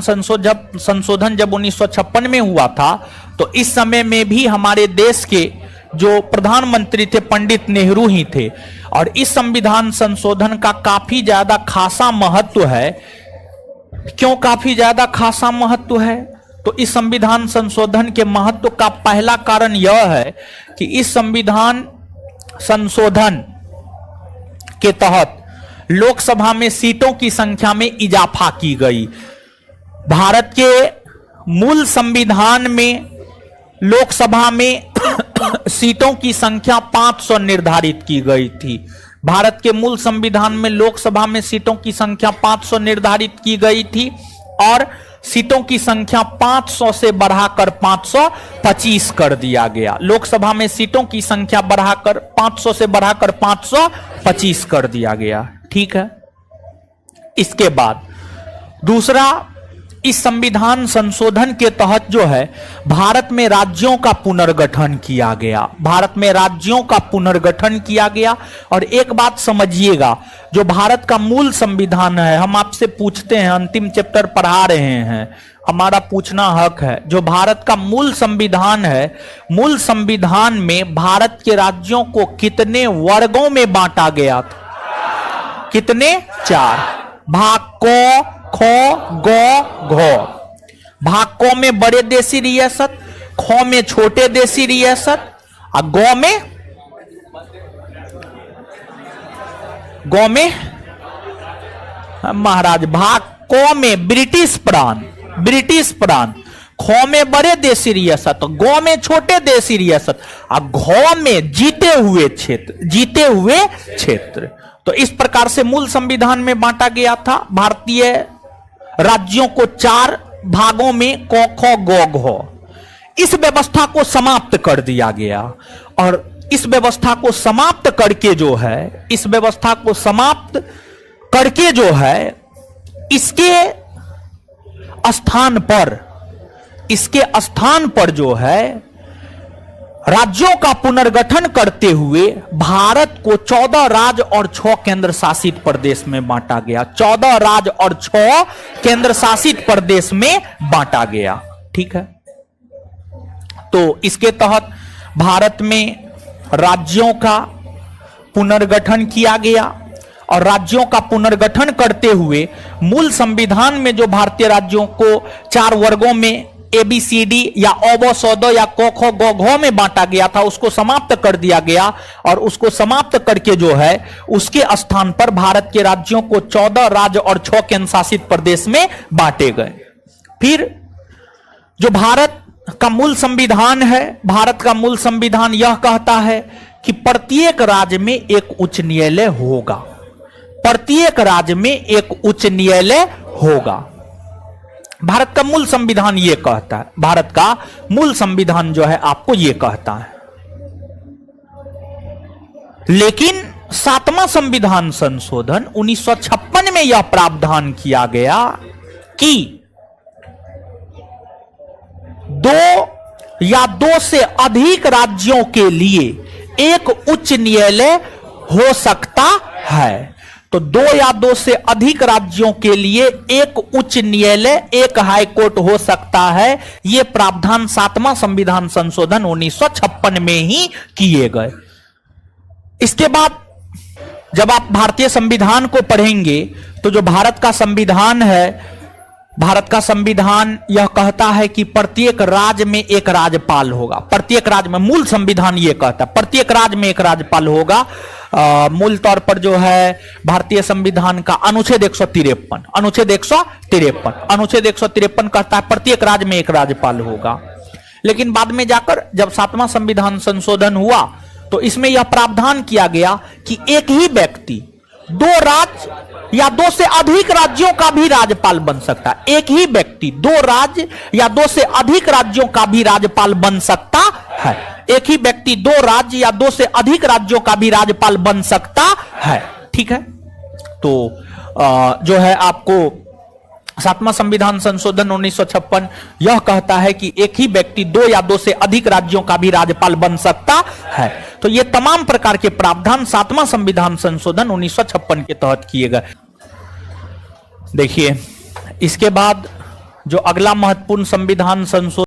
संशोधन जब 1956 में हुआ था तो इस समय में भी हमारे देश के जो प्रधानमंत्री थे पंडित नेहरू ही थे। और इस संविधान संशोधन का काफी ज्यादा खासा महत्व है। क्यों काफी ज्यादा खासा महत्व है? तो इस संविधान संशोधन के महत्व का पहला कारण यह है कि इस संविधान संशोधन के तहत लोकसभा में सीटों की संख्या में इजाफा की गई। भारत के मूल संविधान में लोकसभा में सीटों की संख्या 500 निर्धारित की गई थी। भारत के मूल संविधान में लोकसभा में सीटों की संख्या 500 निर्धारित की गई थी और सीटों की संख्या 500 से बढ़ाकर 525 कर दिया गया। लोकसभा में सीटों की संख्या बढ़ाकर 500 से बढ़ाकर 525 कर दिया गया। ठीक है। इसके बाद दूसरा, इस संविधान संशोधन के तहत जो है भारत में राज्यों का पुनर्गठन किया गया। भारत में राज्यों का पुनर्गठन किया गया। और एक बात समझिएगा, जो भारत का मूल संविधान है, हम आपसे पूछते हैं, अंतिम चैप्टर पढ़ा रहे हैं, हमारा पूछना हक है। जो भारत का मूल संविधान है, मूल संविधान में भारत के राज्यों को कितने वर्गों में बांटा गया था? कितने? 4 भाग को, खो, गो, घो। भाग को में बड़े देशी रियासत, खो में छोटे देशी रियासत और गो में महाराज। भाग को में ब्रिटिश प्रांत, खो में बड़े देशी रियासत, गो में छोटे देशी रियासत और घो में जीते हुए क्षेत्र। तो इस प्रकार से मूल संविधान में बांटा गया था भारतीय राज्यों को 4 भागों में, को, खो, गो, घो। इस व्यवस्था को समाप्त कर दिया गया। और इस व्यवस्था को समाप्त करके जो है, इसके स्थान पर जो है राज्यों का पुनर्गठन करते हुए भारत को 14 राज्य और 6 केंद्र शासित प्रदेश में बांटा गया। 14 राज्य और 6 केंद्र शासित प्रदेश में बांटा गया। ठीक है। तो इसके तहत भारत में राज्यों का पुनर्गठन किया गया। और राज्यों का पुनर्गठन करते हुए मूल संविधान में जो भारतीय राज्यों को 4 वर्गों में ABCD या ओबो सोदो या को, खो, गो, घो में बांटा गया था, उसको समाप्त कर दिया गया। और उसको समाप्त करके जो है उसके स्थान पर भारत के राज्यों को 14 राज्य और 6 केंद्र शासित प्रदेश में बांटे गए। फिर जो भारत का मूल संविधान है, भारत का मूल संविधान यह कहता है कि प्रत्येक राज्य में एक उच्च न्यायालय होगा। प्रत्येक राज्य में एक उच्च न्यायालय होगा। भारत का मूल संविधान यह कहता है, भारत का मूल संविधान जो है आपको यह कहता है। लेकिन 7वां संविधान संशोधन 1956 में यह प्रावधान किया गया कि 2 या 2 से अधिक राज्यों के लिए एक उच्च न्यायालय हो सकता है। तो 2 या 2 से अधिक राज्यों के लिए एक उच्च न्यायालय, एक हाई कोर्ट हो सकता है। यह प्रावधान 7वां संविधान संशोधन 1956 में ही किए गए। इसके बाद जब आप भारतीय संविधान को पढ़ेंगे तो जो भारत का संविधान है, भारत का संविधान यह कहता है कि प्रत्येक राज्य में एक राज्यपाल होगा। प्रत्येक राज्य में, मूल संविधान यह कहता है प्रत्येक राज्य में एक राज्यपाल होगा। मूल तौर पर जो है भारतीय संविधान का अनुच्छेद 153 कहता है प्रत्येक राज्य में एक राज्यपाल होगा। लेकिन बाद में जाकर जब 7वां संविधान संशोधन हुआ तो इसमें यह प्रावधान किया गया कि एक ही व्यक्ति 2 राज्य या 2 से अधिक राज्यों का भी राज्यपाल बन सकता है। एक ही व्यक्ति 2 राज्य या 2 से अधिक राज्यों का भी राज्यपाल बन सकता है। एक ही व्यक्ति 2 राज्य या 2 से अधिक राज्यों का भी राज्यपाल बन सकता है। ठीक है। तो जो है आपको 7वां संविधान संशोधन 1956 यह कहता है कि एक ही व्यक्ति 2 या 2 से अधिक राज्यों का भी राज्यपाल बन सकता है। तो ये तमाम प्रकार के प्रावधान 7वां संविधान संशोधन 1956 के तहत किए गए। देखिए, इसके बाद जो अगला महत्वपूर्ण संविधान संशोधन